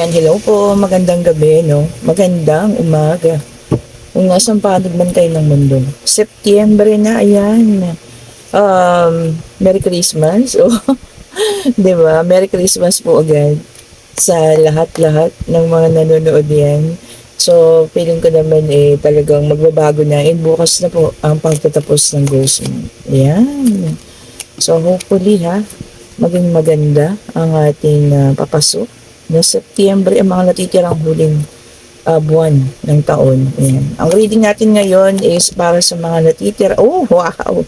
Ayan, hello po. Magandang gabi, no? Magandang umaga. Kung nasaan panig man kayo ng mundo. Septyembre na, ayan. Merry Christmas. Oh, di ba? Merry Christmas po agad sa lahat-lahat ng mga nanonood yan. So, feeling ko naman talagang magbabago na. And bukas na po ang pagtatapos ng Ghost Month. Ayan. So, hopefully maging maganda ang ating papasok na Setyembre, ang mga natitirang huling buwan ng taon. Ayan. Ang reading natin ngayon is para sa mga natitira. Oh, wow!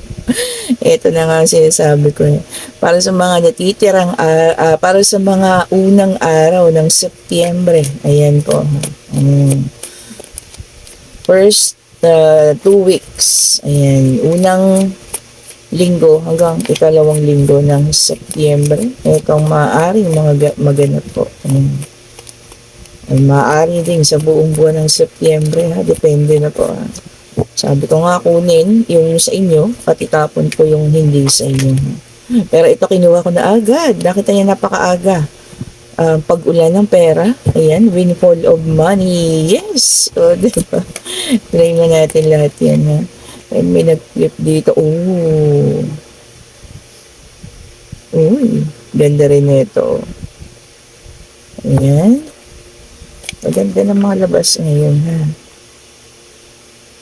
Ito na nga ang sinasabi ko. Para sa mga natitirang, para sa mga unang araw ng Setyembre. Ayan po. First 2 weeks. Ayan. Unang linggo hanggang ikalawang linggo ng Setyembre. Itong maaaring mga maganap po. Ay maaari din sa buong buwan ng Setyembre depende na po Sabi ko nga kunin yung sa inyo at itapon ko yung hindi sa inyo. Pero ito kinuha ko na agad. Nakita niya napakaaga. Pag-ulan ng pera. Ayan, windfall of money. Yes! O, diba? Try na natin lahat yan And may nag-flip dito. Oh. Uy, ganda rin ito. Ayan. Maganda ng mga labas ngayon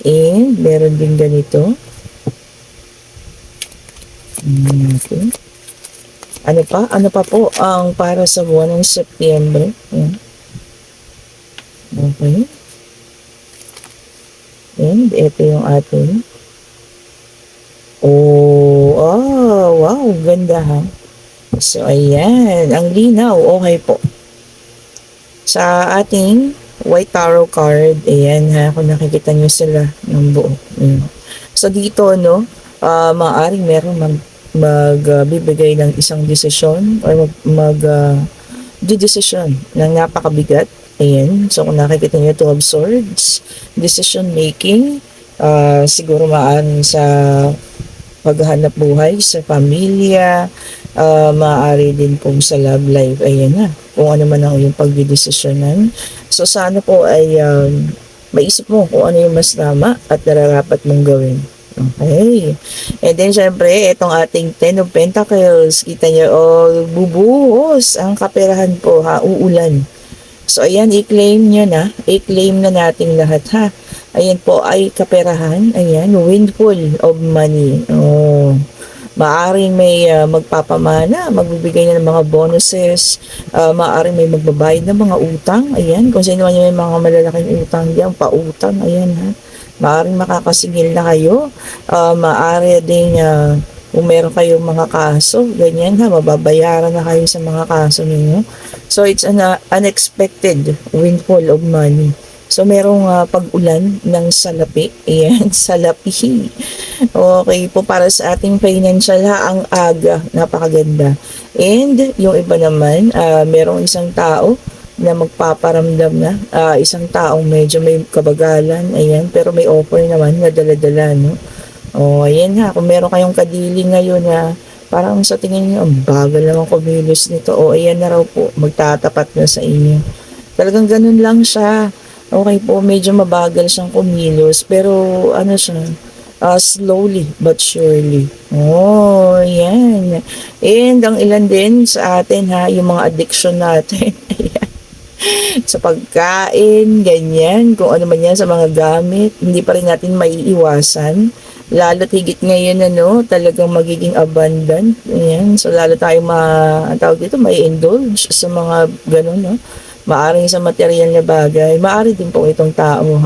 And meron din ganito. Okay. Ano pa po ang para sa buwan ng Setyembre? Ayan. Okay. And ito yung ating wow, ganda So, ayan, ang linaw, okay po. Sa ating white tarot card, ayan kung nakikita nyo sila ng buo. So, dito, maaaring meron magbibigay ng isang desisyon or desisyon ng napakabigat. Ayan, so kung nakikita nyo 2 of Swords, decision making, siguro maaaring sa paghahanap buhay, sa pamilya, maaari din po sa love life. Ayan kung ano man ang iyong pagdidesisyonan. So sana po ay maisip mo kung ano yung mas tama at nararapat mong gawin. Okay. And then syempre, itong ating 10 of Pentacles, kita nyo, bubuhos ang kaperahan po uulan. So ayan, i-claim nyo na, i-claim na natin lahat Ayan po ay kaperahan. Ayan, windfall of money. Maaring may magpapamana, magbibigay na ng mga bonuses, maaring may magbabayad ng mga utang. Ayan, kung sino man yung may mga malalaking utang diyan, pautang. Ayan Maaring makakasingil na kayo. Maaari din kung meron kayong mga kaso, ganyan mababayaran na kayo sa mga kaso ninyo. So it's an unexpected windfall of money. So, merong pag-ulan ng salapi. Ayan, salapi. Okay po, para sa ating financial ang aga. Napakaganda. And, yung iba naman, merong isang tao na magpaparamdam na. Isang taong medyo may kabagalan. Ayan, pero may offer naman na dala-dala, ayan kung meron kayong kadili ngayon parang sa tingin nyo, ang bagal naman kumilos nito. Ayan na raw po, magtatapat na sa inyo. Talagang ganun lang siya. Okay po, medyo mabagal siyang kumilos, pero slowly but surely. Yan. And ang ilan din sa atin yung mga addiction natin. Sa pagkain, ganyan, kung ano man yan sa mga gamit, hindi pa rin natin maiiwasan. Lalo't higit ngayon, talagang magiging abundant. Ayan. So, lalo tayo may indulge sa mga ganun, Maaring sa material na bagay, maaari din po itong tao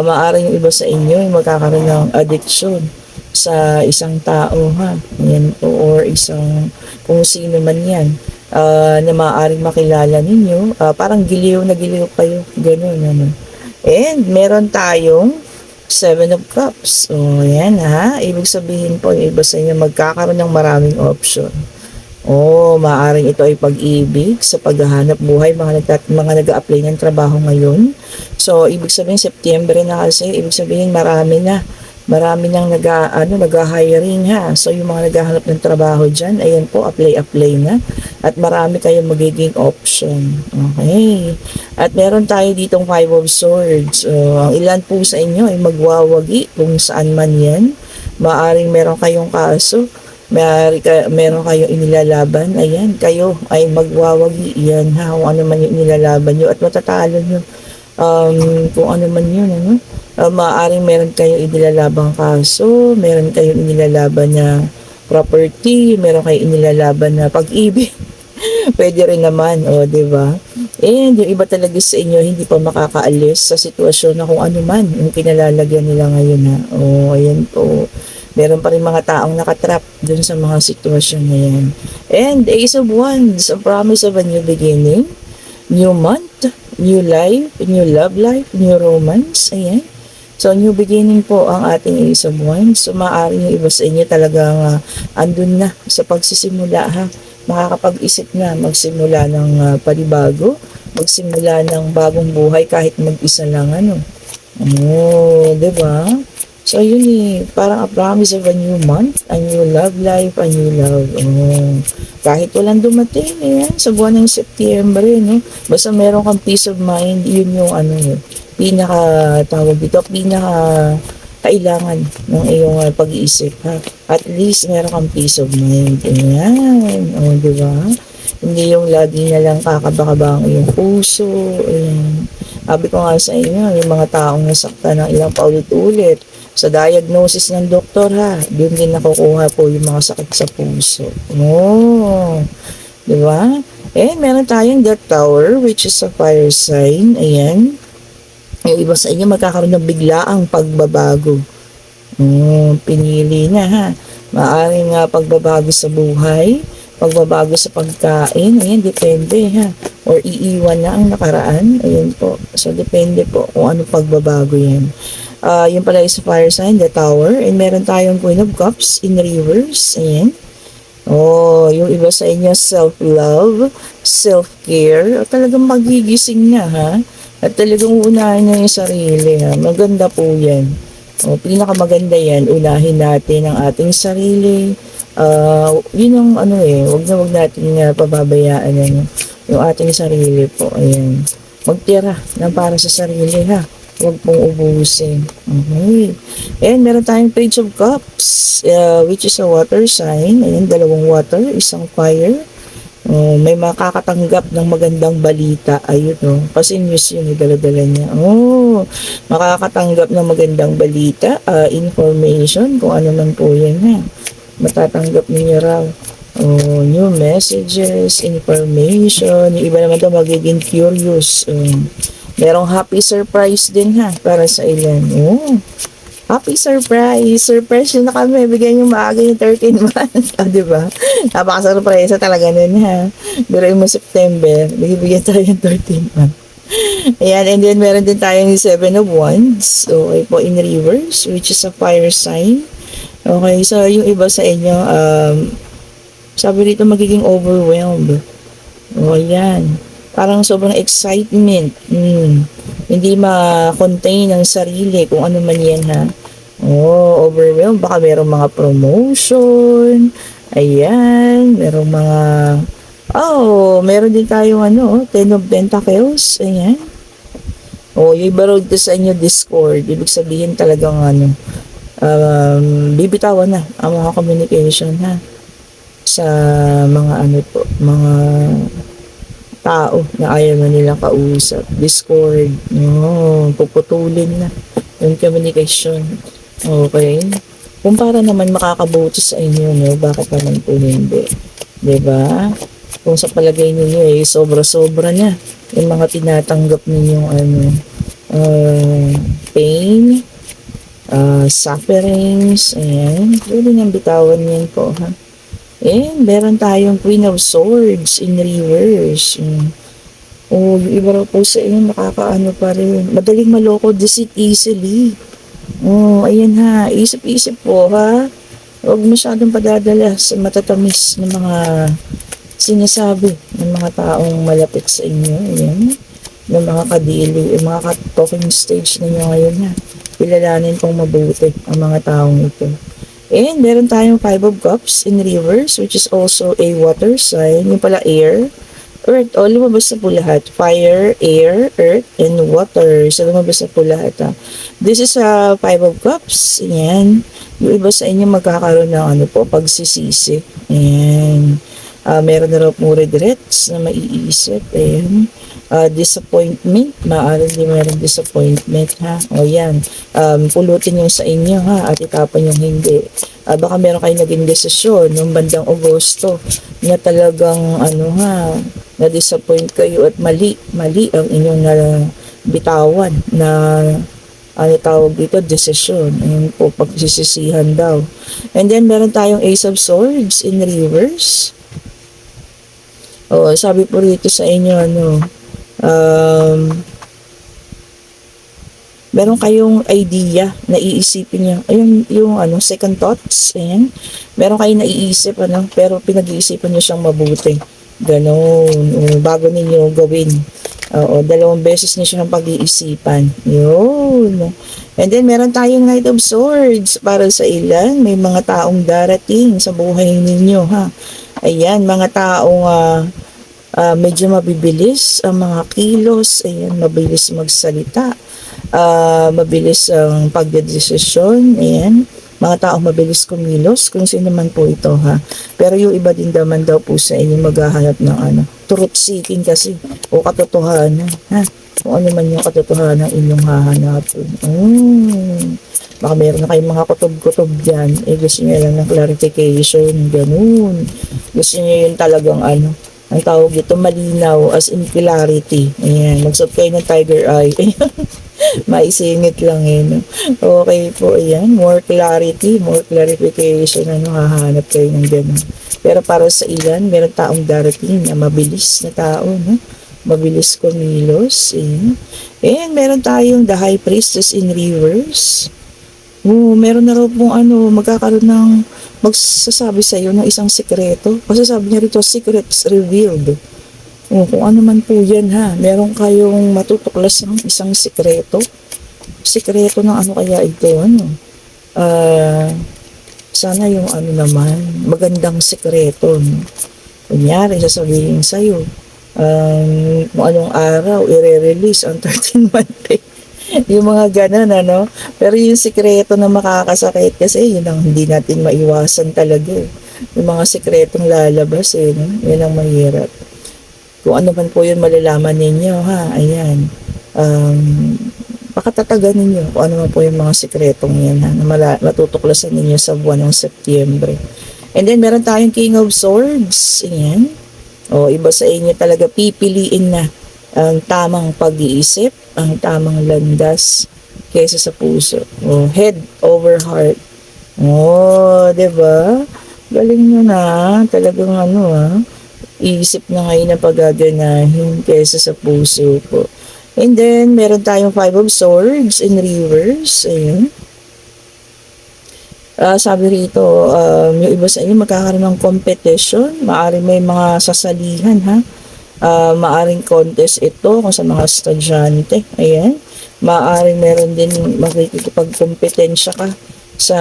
maaring yung iba sa inyo ay magkakaroon ng addiction sa isang tao Yan po, or isang kung sino man yan na maaaring makilala ninyo, parang giliw na giliw kayo, ganun And meron tayong 7 of Cups. Yan ibig sabihin po yung iba sa inyo magkakaroon ng maraming option. Maaaring ito ay pag-ibig sa paghahanap buhay, mga nag-a-apply ng trabaho ngayon. So, ibig sabihin, September na kasi, ibig sabihin, marami na Marami nang nag-hiring ha. So yung mga naghahanap ng trabaho diyan, ayan po, apply na. At marami kayong magiging option. Okay. At meron tayo ditong Five of Swords. Ang ilan po sa inyo ay magwawagi kung saan man yan. Maaring meron kayong kaso, meron kayong inilalaban. Ayan, kayo ay magwawagi yan ha. Kung ano man yung inilalaban nyo at matatalo nyo. Kung ano man yun, ano? Maaaring meron kayong inilalabang kaso, meron kayong inilalaban na property, meron kayong inilalaban na pag-ibig. Pwede rin naman, o, di ba? And yung iba talaga sa inyo hindi pa makakaalis sa sitwasyon na kung ano man yung kinalalagyan nila ngayon ha. O, ayan po. Meron pa rin mga taong nakatrap dun sa mga sitwasyon na yan. And Ace of Wands, a promise of a new beginning, new month, new life, new love life, new romance. Ayan. So, new beginning po ang ating Ace of Wands. So, maaaring yung iba sa inyo talagang andun na sa pagsisimula ha. Makakapag-isip na magsimula ng panibago, magsimula ng bagong buhay kahit mag-isa lang ano. Oh, 'di ba? So, yun parang a promise of a new month, a new love life, a new love. Oh, kahit walang dumating, ayan, sa buwan ng September, no? Basta meron kang peace of mind, yun yung ano yun, tawag dito, kailangan ng iyong pag-iisip, ha? At least meron kang peace of mind. Ayan, o, di ba? Hindi yung lagi na lang kakaba-kaba ang iyong puso. Ayan. Sabi ko nga sa inyo, yung mga taong nasakta ng ilang paulit-ulit, sa diagnosis ng doktor ha, doon din nakukuha po yung mga sakit sa puso. Oh, di ba? Eh, meron tayong Death Tower, which is a fire sign. Ayan. Yung iba sa inyo magkakaroon ng biglaang pagbabago. Pinili na ha. Maaring pagbabago sa buhay, pagbabago sa pagkain, ayan, depende ha. Or iiwan na ang nakaraan, ayan po. So, depende po kung ano pagbabago yan. Yung pala is fire sign, the tower. And meron tayong Queen of Cups in reverse. Ayan. Oh, yung iba sa inyo, self-love, self-care. Talagang magigising na, ha? At talagang unahin na yung sarili, ha? Maganda po yan. Oh, pinakamaganda yan. Unahin natin ang ating sarili. Yun yung wag natin pababayaan yung ating sarili po. Ayan. Magtira ng para sa sarili, ha? Huwag pong ubusin. Okay. And meron tayong Page of Cups, which is a water sign. Ayan, dalawang water, isang fire. May makakatanggap ng magandang balita. Ayun, kasi news yun, dala-dala niya. Makakatanggap ng magandang balita, information, kung ano man po yan, ha. Matatanggap niyo raw. New messages, information. Yung iba naman daw magiging curious. Merong happy surprise din ha, para sa ilan. Happy surprise! Surprise yun na kami. Bigyan yung maaga yung 13 months. Diba? Napaka-surprise talaga nun ha. Pero yung September, bigyan tayo yung 13 months. Ayan, and then meron din tayong 7 of Wands. Okay po, in reverse, which is a fire sign. Okay, so yung iba sa inyo, sabi dito magiging overwhelmed. Ayan. Parang sobrang excitement. Hindi ma-contain ang sarili kung ano man yan ha. Overwhelmed. Baka merong mga promotion. Ayan. Merong mga... meron din tayong Ten of Pentacles. Ayan. Yung iba road sa inyo, discord. Ibig sabihin talagang bibitawan na ang mga communication ha. Sa mga mga tao na ayaw na nilang kausap. Discord. Puputulin na yung communication. Okay? Kung para naman makakabuti sa inyo, bakit naman po hindi? Diba? Kung sa palagay ninyo sobra-sobra na yung mga tinatanggap ninyong pain, sufferings, ayan. Pwede nang bitawan yan po, ha? And meron tayong Queen of Swords in reverse. Yung iba raw po sa inyo nakakaano pa rin. Madaling maloko, deceit easily. Ayan ha. Isip-isip po ha. Huwag masyadong padadala sa matatamis ng mga sinasabi ng mga taong malapit sa inyo. Ayan. Ng mga kadili, yung mga talking stage ninyo ngayon ha. kilalanin pong mabuti ang mga taong ito. And meron tayong Five of Cups in reverse, which is also a water sign. Yung pala air, earth. O, lumabas na po lahat. Fire, air, earth, and water. So, lumabas na po lahat. This is a Five of Cups. Ayan. Yung iba sa inyo magkakaroon ng ano po, pagsisisi. Ayan. Meron na raw pong regrets na maiisip. Ayan. Disappointment. Maaari din meron disappointment, ha? O, yan. Pulutin yung sa inyo, ha? At itapon yung hindi. Baka meron kayo naging desisyon noong bandang Agosto na talagang, ano, ha, na-disappoint kayo at mali ang inyong bitawan na ano tawag dito, desisyon. Ayun po, pagsisisihan daw. And then, meron tayong Ace of Swords in reverse. Sabi po rito sa inyo, ano, meron kayong idea na iisipin niyo. Ayun, yung ano, second thoughts, ayan. Meron kayong naiisip, ano, pero pinag-iisipan niyo siyang mabuti. Ganon, bago ninyo gawin. Dalawang beses niyo siyang pag-iisipan. Yun. And then, meron tayong Knight of Swords. Para sa ilan, may mga taong darating sa buhay ninyo, ha. Ayan, mga taong medyo mabibilis ang mga kilos. Ayan, mabilis magsalita. Mabilis ang pagdedesisyon. Ayan. Mga taong mabilis kumilos, kung sino man po ito, ha. Pero yung iba din naman daw po sa inyo maghahanap ng ano, truth seeking kasi, o katotohanan, ha. Kung ano man yung katotohanan inyong hahanapin. Baka meron na kayong mga kutob-kutob dyan, gusto nyo lang ng clarification, ganun. Gusto nyo yung talagang ano, ang tawag dito, malinaw, as in clarity. Ayan, magsuot kayo ng tiger eye. Maisingit lang no? Okay po, ayan. More clarity, more clarification, ano, hahanap kayo ng gano'n. Pero para sa ilan, meron taong darating na mabilis na tao, no? Mabilis kumilos, ayan. And meron tayong the High Priestess in reverse. Meron na raw pong ano, magkakaroon ng magsasabi sa iyo ng isang sikreto. Kasi sabi niya rito, secrets revealed. Kung ano man po yan, ha. Meron kayong matutuklas ng isang sikreto. Sikreto ng ano kaya ito, ano. Sana yung ano naman, magandang sikreto, no? Kunyari, sasabihin sa'yo, kung anong araw, i-release ang 13-month pay. Yung mga ganun, ano. Pero yung sikreto na makakasakit kasi, yun ang hindi natin maiwasan talaga. Yung mga sikretong lalabas, no? Yun ang mahirap. Kung ano man po yun malalaman ninyo, ha, ayan. Pakatatagan ninyo kung ano man po yung mga sikretong yan, ha, na matutuklasan ninyo sa buwan ng Setyembre. And then, meron tayong King of Swords, ayan. Iba sa inyo talaga pipiliin na ang tamang pag-iisip, ang tamang landas kaysa sa puso. Head over heart. Diba? Galing nyo na, talagang ano, ha. Iisip na ngayon ang paggaganahin kaysa sa puso po. And then, meron tayong Five of Swords in reverse. Ayan. Sabi rito, yung iba sa inyo magkakaroon ng competition. Maaring may mga sasalihan, ha. Maaring contest ito kung sa mga estudyante. Ayan. Maaring meron din makikipagkompetensya ka sa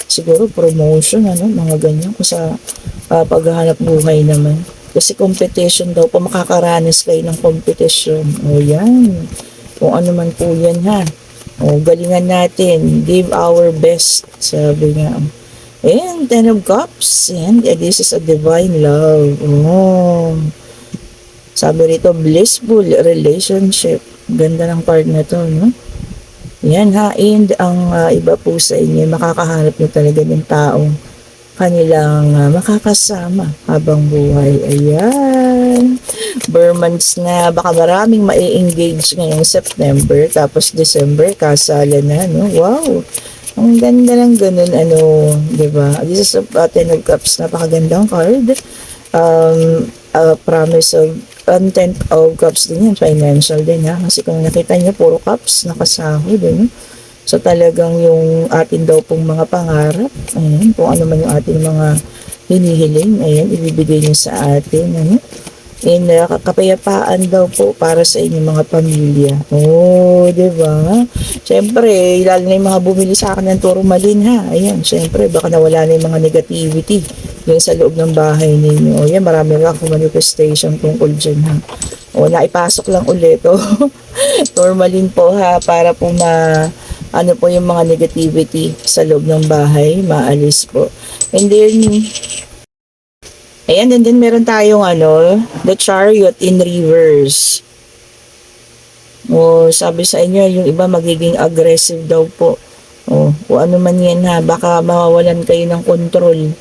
siguro promotion, ano, mga ganyan. Kung sa paghahanap buhay naman. Kasi competition daw po, makakaranas kayo ng competition. Yan. Kung ano man po yan, ha. Galingan natin. Give our best. Sabi nga. And Ten of Cups. And this is a divine love. Sabi rito, blissful relationship. Ganda ng part na to, no? Yan, ha. And ang iba po sa inyo, makakahanap nyo talaga ng taong kanilang makakasama habang buhay. Ayan. Months na, baka maraming ma-engage ngayong September, tapos December, kasala na, no? Wow! Ang ganda lang ganun, ano, diba? This is a Ten of Cups, napakagandang card. Promise of, Ten of Cups din yan, financial din, ha? Kasi kung nakita niyo, puro cups, nakasahod, no? So talagang yung atin daw pong mga pangarap, ayan, kung ano man yung ating mga hinihiling, ayan, ibibigay niyo sa atin, ano. in kapayapaan daw po para sa inyong mga pamilya. Oh, 'di ba? Siyempre, lalo na yung mga bumili sa akin ng tourmaline ha. Ayan, siyempre, baka nawala na yung mga negativity yun sa loob ng bahay ninyo. O yan, marami lang akong manifestation tungkol dyan ha. O, naipasok lang ulit. O, tourmaline po ha, para po ano po yung mga negativity sa loob ng bahay, maalis po. And then, ayan, and then meron tayong the Chariot in reverse. O, sabi sa inyo, yung iba magiging aggressive daw po. O, kung ano man yan ha, baka mawawalan kayo ng control.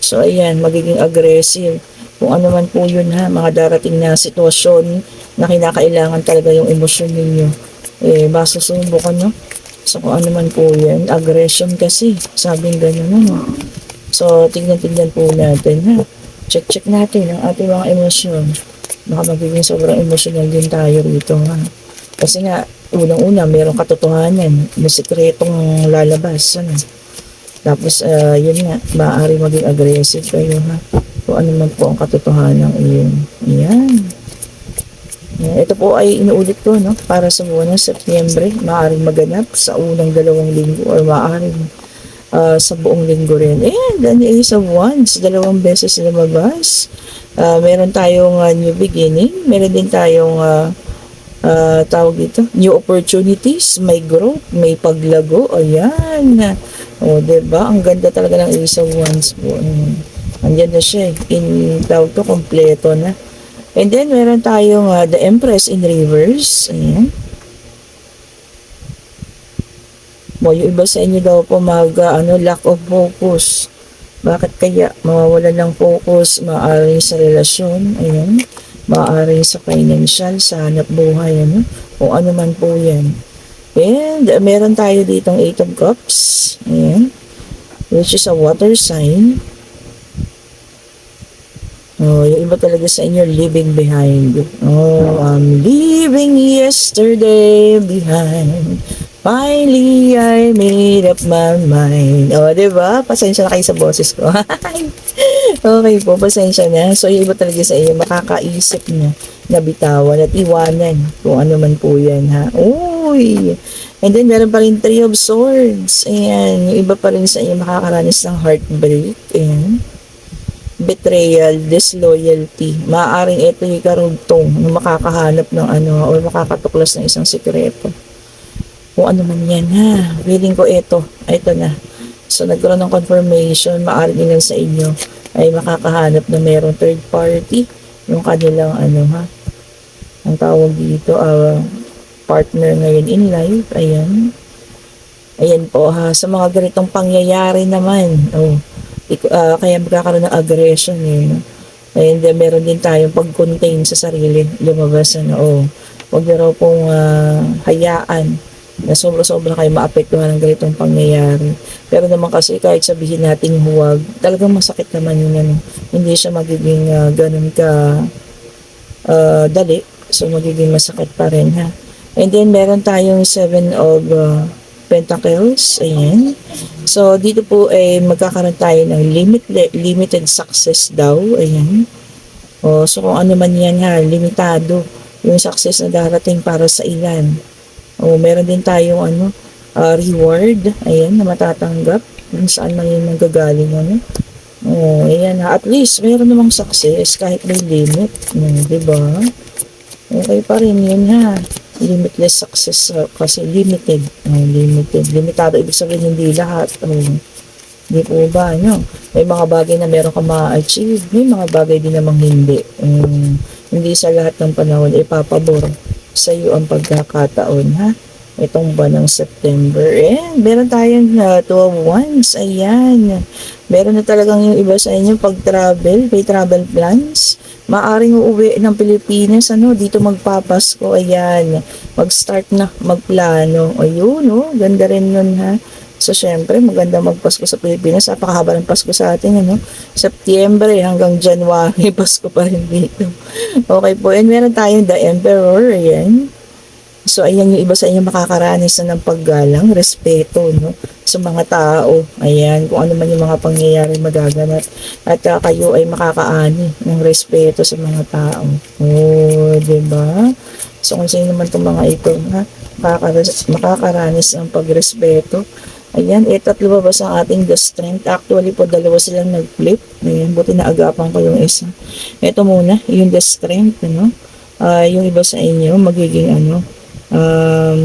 So, ayan, magiging aggressive. Kung ano man po yun ha, mga darating na sitwasyon na kinakailangan talaga yung emosyon ninyo. Masusubok no? So, kung ano man po yan, aggression kasi, sabing gano'n ano. So, tignan-tignan po natin ha. Check natin ang ating mga emosyon. Baka magiging sobrang emotional din tayo rito ha. Kasi nga, unang-una, mayroong katotohanan, may sikretong lalabas. Ano? Tapos, yun nga, maaari maging aggressive kayo ha. Kung ano man po ang katotohanan iyon. Ayan. Ito po ay inuulit ko no, para sa buwan ng Setyembre. Maaaring maganap sa unang 2 linggo or maaaring sa buong linggo rin. And then Ace of Wands, 2 beses lumabas. Meron tayong new beginning. Meron din tayong tawag dito, new opportunities, may growth, may paglago. Ayan. O, diba? Ang ganda talaga ng Ace of Wands po. Andiyan na siya. Tawag to, kompleto na. And then, meron tayong the Empress in reverse. Ayan. Yung iba sa inyo daw po lack of focus. Bakit kaya mawawalan ng focus? Maaaring sa relasyon, ayan. Maaaring sa financial, sa hanap buhay, kung ano man po yan. And meron tayo ditong 8 of Cups, ayan, which is a water sign. Yung iba talaga sa inyo, leaving behind. I'm leaving yesterday behind. Finally, I made up my mind. Diba? Pasensya na kayo sa boses ko. Okay po, pasensya na. So, yung iba talaga sa inyo, makakaisip na bitawan at iwanan kung ano man po yan, ha? Uy! And then, meron pa rin 3 of Swords. Ayan, yung iba pa rin sa inyo makakaranas ng heartbreak. Ayan. Betrayal, disloyalty. Maaaring ito yung karugtong na makakahanap ng or makakatuklas ng isang sikreto. Kung ano man yan ha. Feeling ko ito na. So nagkaroon ng confirmation, maaaring ilan sa inyo ay makakahanap na mayroong third party. Yung kanilang ang tawag dito, partner ngayon in life. Ayan. Ayan po ha. Sa mga ganitong pangyayari naman, kaya magkakaroon ng aggression and meron din tayong pag-contain sa sarili, lumabas huwag na raw pong hayaan na sobra-sobra kayo maapektuhan ng ganitong pangyayari. Pero naman kasi kahit sabihin natin huwag, talagang masakit naman yun hindi siya magiging ganun ka dali, so magiging masakit pa rin ha. And then meron tayong 7 of Pentacles, ayan. So, dito po magkakaroon tayo ng limited success daw, ayan. So, kung ano man yan ha, limitado yung success na darating para sa ilan. Meron din tayong reward, ayan, na matatanggap kung saan man yung nanggagaling, ayan ha, at least meron namang success kahit may limit, diba? Okay pa rin yun ha. Limitless success kasi limited. Limitado, ibig sabihin hindi lahat. Hindi po ba, May mga bagay na meron ka ma-achieve, may mga bagay din namang hindi. Hindi sa lahat ng panahon ipapabor sa iyo ang pagkakataon, ha? Itong buwan ng September. Meron tayong 2 of Wands. Ayan. Meron na talagang yung iba sa inyo pag-travel, may travel plans. Maaring uuwi ng Pilipinas, dito magpapasko, ayan. Mag-start na, magplano. Ayun, ganda rin nun, ha. So, syempre, maganda magpasko sa Pilipinas. Napakahaba ng Pasko sa atin, September hanggang January, Pasko pa rin dito. Okay po, and meron tayong the Emperor, ayan. So, ayan yung iba sa inyo makakaranas na ng paggalang, respeto, no? Sa mga tao. Ayan, kung ano man yung mga pangyayari magaganap. At kayo ay makakaani ng respeto sa mga tao. Oh, di ba? So, kung sino naman itong mga ito, ha? Makakaranas ng pagrespeto. Ayan, tatlo ba sa ating the strength? Actually po, dalawa silang nag-flip. Ayan, buti na agapan ko yung isa. Ito muna, yung the strength, ano? Yung iba sa inyo, magiging ano,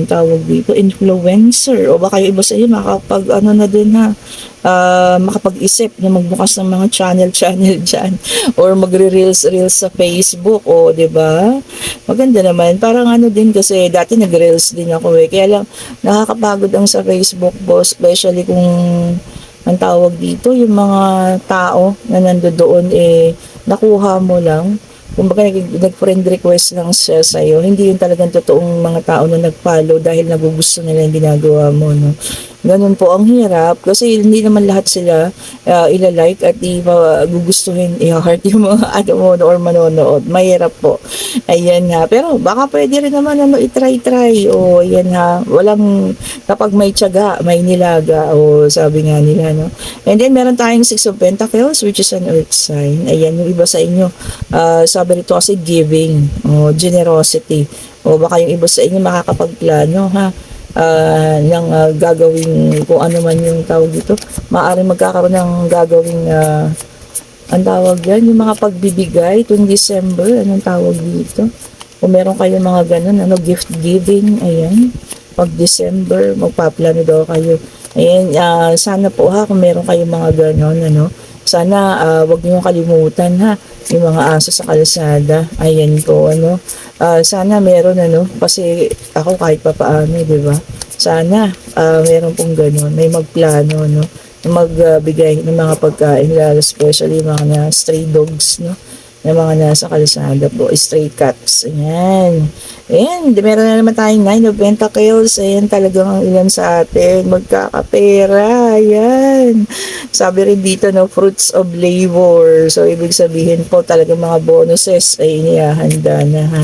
tawag dito, influencer. O baka yung iba sa inyo, makapag, ano na din ha, makapag-isip na magbukas ng mga channel dyan. Or magre-reels sa Facebook. O, di ba? Maganda naman. Parang ano din kasi, dati nag-reels din ako eh. Kaya lang, nakakapagod ang sa Facebook po, especially kung ang tawag dito, yung mga tao na nandoon eh, nakuha mo lang. Kumbaga nag-friend request lang siya sa'yo. Hindi yun talagang totoong mga tao na nag-follow dahil nagugusto nila yung ginagawa mo, no? Ganun po ang hirap kasi hindi naman lahat sila ilalike at gugustuhin i-heart yung mga ano mo or manonood. Mahirap po. Ayan nga. Pero baka pwede rin naman ano, i-try. O ayan ha. Walang, kapag may tiyaga, may nilaga. O sabi nga nila, no? And then meron tayong Six of Pentacles which is an earth sign. Ayan yung iba sa inyo. Sabi rito kasi giving. O generosity. O baka yung iba sa inyo makakapagplano ha. Ng gagawing kung ano man yung tawag dito, maaaring magkakaroon ng gagawing ang tawag yan, yung mga pagbibigay tuwing December, anong tawag dito, kung meron kayo mga ganun, ano, gift giving, ayan, pag December magpaplano daw kayo, ayan, sana po ha, kung meron kayo mga ganun, ano, sana wag niyo kalimutan ha, yung mga aso sa kalsada, ayan po, ano, sana meron ano, kasi ako kahit papaano, di ba? Sana meron pong gano'n, may magplano, no? Magbigay ng mga pagkain, lalo especially mga na stray dogs, no? Yung mga nasa kalsada po, stray cats. Ayan. Ayan, meron na naman tayong 9 of Pentacles. Ayan, talagang ang ilan sa atin. Magkakapera. Ayan. Sabi rin dito, no, fruits of labor. So, ibig sabihin po, talagang mga bonuses ay inihahanda na, ha.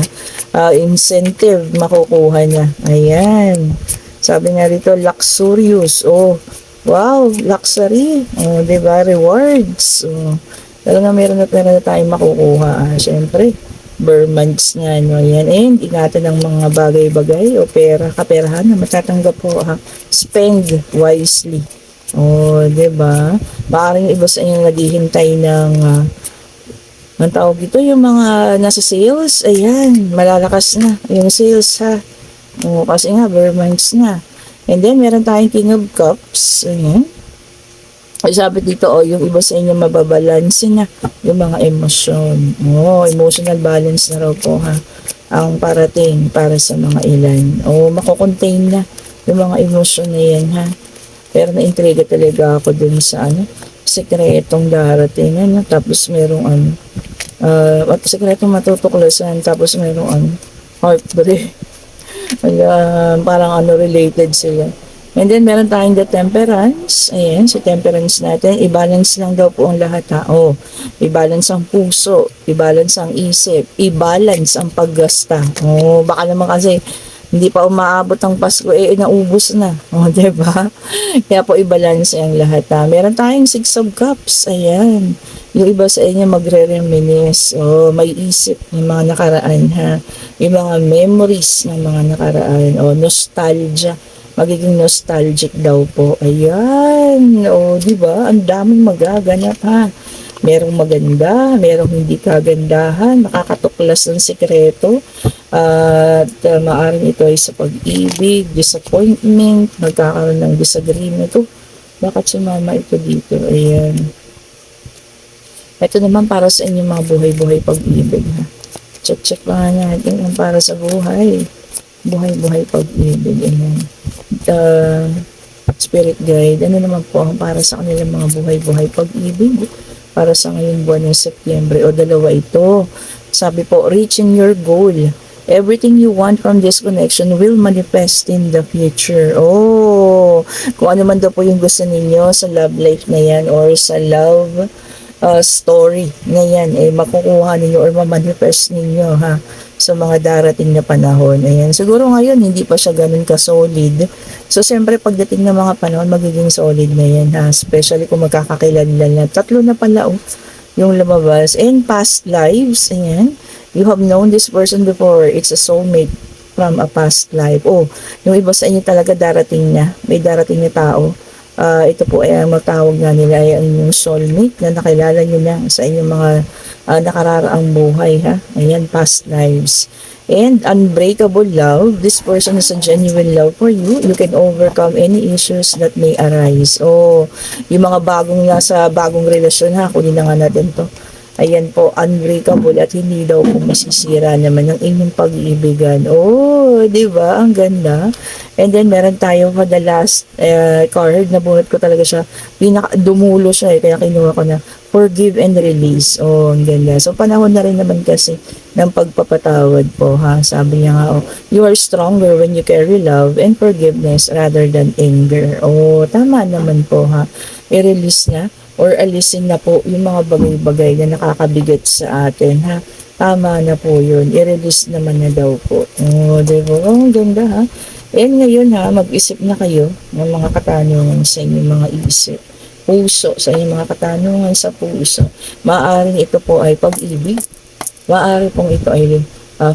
Incentive, makukuha niya. Ayan. Sabi nga dito, luxurious. Oh, wow, luxury. Oh, diba? Rewards. Oh. Talaga meron na tayong makukuha. Siyempre, months nga, no, yan. And ingatan ng mga bagay-bagay o pera, kaperahan na matatanggap po, ha. Spend wisely. O, diba? Maaaring iba sa inyo naghihintay ng ang tawag dito, yung mga nasa sales, ayan, malalakas na yung sales, ha. O, kasi nga, months na. And then, meron tayong King of Cups, ayan. Sabi dito, yung iba sa inyo mababalansin na yung mga emosyon. Emotional balance na raw po ha, ang parating para sa mga ilan. Makocontain na yung mga emosyon na yan ha. Pero na-intriga talaga ako dun sa sekretong darating. Ano? Tapos merong sekretong matutuklasan. Tapos merong heartbreak. Parang related sila. And then, meron tayong the temperance. Ayan, si temperance natin. I-balance lang daw po ang lahat ha. I-balance ang puso. I-balance ang isip. I-balance ang paggasta. Baka naman kasi hindi pa umaabot ang Pasko, naubos na. Diba? Kaya po i-balance ang lahat ha. Meron tayong Six of Cups. Ayan. Yung iba sa inyo magre-reminisce. May isip ng mga nakaraan ha. Yung mga memories ng mga nakaraan. Nostalgia. Magiging nostalgic daw po. Ayan. Di ba? Ang daming magaganap ha. Merong maganda, merong hindi kagandahan, makakatuklas ng sekreto. At maaaring ito ay sa pag-ibig, disappointment, magkakaroon ng disagreement. Bakit sumama ito dito? Ayan. Ito naman para sa inyong mga buhay-buhay pag-ibig ha. Check pa nga natin ang para sa buhay. Buhay-buhay pag-ibig. Ayan. Spirit guide, ano naman po ang para sa kanilang mga buhay-buhay pag-ibig para sa ngayong buwan ng Setyembre o dalawa ito. Sabi po, reaching your goal. Everything you want from this connection will manifest in the future. Kung ano man daw po yung gusto ninyo sa love life na yan or sa love story na yan, makukuha ninyo or mamanifest ninyo ha, sa mga darating na panahon. Ayan, siguro ngayon hindi pa siya ganun ka-solid. So, siyempre pagdating ng mga panahon, magiging solid na yan ha. Especially kung magkakakilanlan na. Tatlo na pala yung lumabas. And past lives, ayan. You have known this person before. It's a soulmate from a past life. Oh, yung iba sa inyo talaga darating na. May darating na tao. Ito po ay ang matawag nga nila ay ang inyong soulmate na nakilala nyo na sa inyong mga nakararaang buhay ha. Ayan, past lives. And unbreakable love. This person is a genuine love for you. You can overcome any issues that may arise. Oh, yung mga nasa bagong relasyon ha, kunin na nga natin to. Ayan po, unbreakable at hindi daw po masisira naman ang inyong pag-iibigan. Oh, di ba? Ang ganda. And then, meron tayo for the last card. Nabunot ko talaga siya. Dumulo siya kaya kinuha ko na forgive and release. Oh, ang ganda. So, panahon na rin naman kasi ng pagpapatawad po, ha? Sabi niya nga, oh, you are stronger when you carry love and forgiveness rather than anger. Oh, tama naman po, ha? I-release na or alisin na po yung mga bagay-bagay na nakakabigat sa atin, ha? Tama na po yun. I-release naman na daw po. Oh, diba? Oh, ang ganda, ha? And ngayon, ha, mag-isip na kayo ng mga katanungan sa inyong mga isip. Puso, sa inyong mga katanungan sa puso. Maaaring ito po ay pag-ibig. Maaaring pong ito ay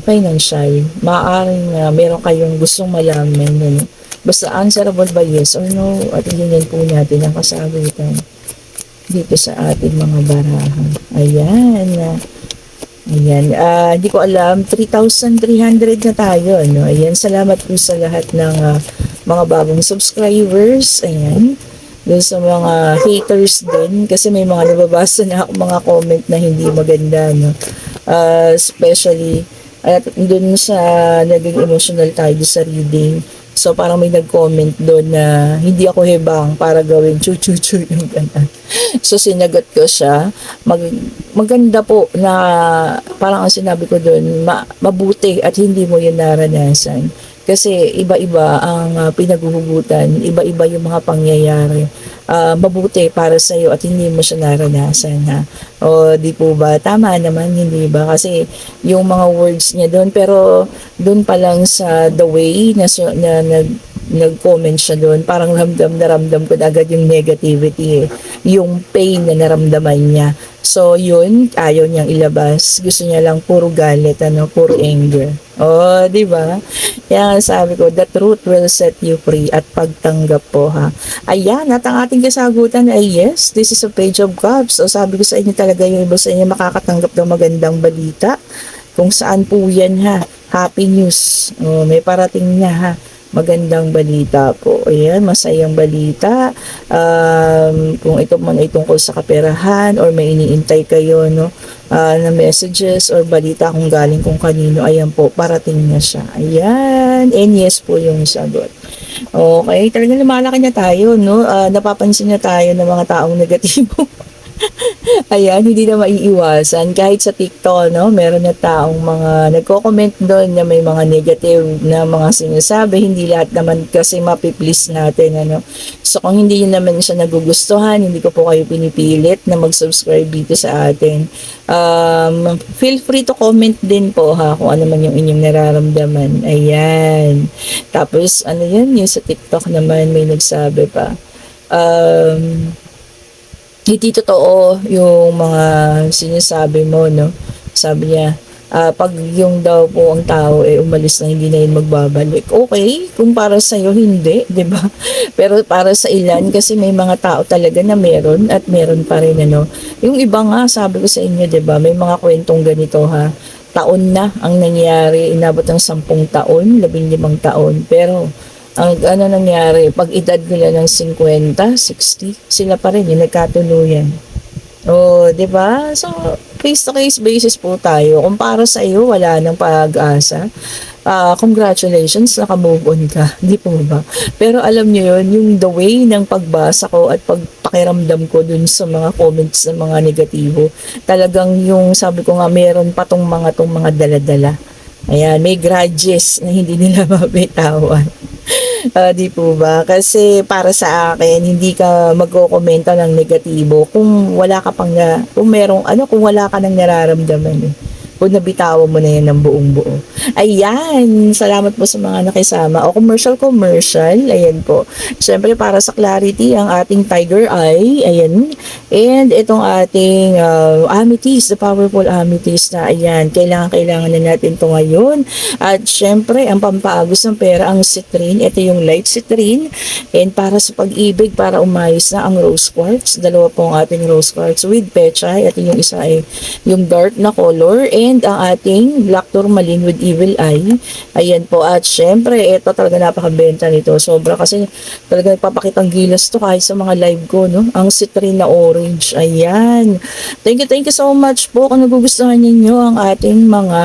financial. Maaaring meron kayong gustong malaman. Ano? Basta answerable by yes or no. At ganyan po natin ang kasagutan dito sa ating mga barahan. Ayan. Ayan. Hindi ko alam. 3,300 na tayo. No? Ayan. Salamat po sa lahat ng mga bagong subscribers. Ayan. Doon sa mga haters din. Kasi may mga nababasa na ako mga comment na hindi maganda. No? Especially at doon sa naging emotional tayo sa reading. So, parang may nag-comment doon na hindi ako hebang para gawin chu-chu-chu yung gano'n. So, sinagot ko siya. Maganda po na parang ang sinabi ko doon, mabuti at hindi mo yun naranasan. Kasi iba-iba ang pinaghuhugutan, iba-iba yung mga pangyayari. Mabuti para sa iyo at hindi mo siya naranasan, ha. O di po ba? Tama naman, hindi ba? Kasi yung mga words niya doon, pero doon pa lang sa the way na nag-comment siya doon, parang ramdam na ramdam ko agad yung negativity, yung pain na naramdaman niya. So, yun, ayaw niyang ilabas. Gusto niya lang puro galit, puro anger. Oh, di ba? Kaya sabi ko, the truth will set you free at pagtanggap po, ha. Ayan, at ang ating kasagutan ay yes, this is a page of cups. So, sabi ko sa inyo talaga yung iba sa inyo makakatanggap ng magandang balita. Kung saan po yan, ha. Happy news. Oh, may parating na, ha. Magandang balita po. Ayan, masayang balita. Kung ito man ay tungkol sa kaperahan or may iniintay kayo, no, na messages or balita kung galing kung kanino, ayan po, parating na siya. Ayan. And yes po yung sagot. Okay, talagang lumalaki na tayo, no? Napapansin na tayo ng mga taong negatibo. Ayan, hindi na maiiwasan. Kahit sa TikTok, no, meron na taong mga nagko-comment doon na may mga negative na mga sinasabi. Hindi lahat naman kasi mapiplease natin, ano. So, kung hindi yun naman siya nagugustuhan, hindi ko po kayo pinipilit na mag-subscribe dito sa atin. Feel free to comment din po, ha, kung ano man yung inyong nararamdaman. Ayan. Tapos, ano yan, yung sa TikTok naman may nagsabi pa. Hindi totoo yung mga sinasabi mo, no? Sabi niya, pag yung daw po ang tao umalis na hindi na yun magbabalik. Okay, kung para sa iyo hindi, 'di ba? Pero para sa ilan kasi may mga tao talaga na meron at meron pa rin, ano. Yung iba nga, sabi ko sa inyo, 'di ba? May mga kwentong ganito, ha. Taon na ang nangyari, inabot ng 10 taon, 15 taon. Pero ang ano nangyari, pag edad nila ng 50, 60, sila pa rin yung nagkatuluyan. Oh, 'di ba? So, case to case basis po tayo. Kung para sa iyo wala nang pag-asa, congratulations, naka-move on ka. Di po ba? Pero alam niyo yun, yung the way ng pagbasa ko at pagpakiramdam ko dun sa mga comments ng mga negatibo, talagang yung sabi ko nga, meron pa tong mga daladala. Ayan, may grudges na hindi nila mabitawan. Di po ba? Kasi para sa akin, hindi ka magko-komenta ng negatibo kung wala ka pang kung merong kung wala ka nang nararamdaman, eh. kung nabitawan mo na yan ng buong buo. Ayan, salamat po sa mga nakisama. O commercial, ayan po. Siyempre para sa clarity, ang ating Tiger Eye, ayan. And itong ating amethyst, the powerful amethyst na ayan, kailangan na natin to ngayon. At syempre, ang pampaagos ng pera, ang citrine, ito yung light citrine. And para sa pag-ibig, para umayos na ang rose quartz, dalawa po ang ating rose quartz with pechay, at yung isa ay yung dark na color, and ang ating black tourmaline with evil eye. Ayan po, at syempre, ito talaga napakabenta nito. Sobra kasi talaga nagpapakitang gilas to kahit sa mga live ko, no? Ang citrine na orange. Ayan. Thank you so much po. Kung nagugustuhan ninyo ang ating mga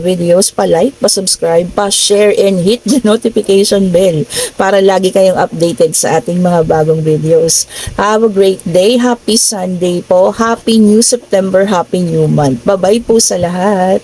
videos, pa-like, pa-subscribe, pa-share, and hit the notification bell para lagi kayong updated sa ating mga bagong videos. Have a great day. Happy Sunday po. Happy New September. Happy New Month. Bye-bye po sa lahat.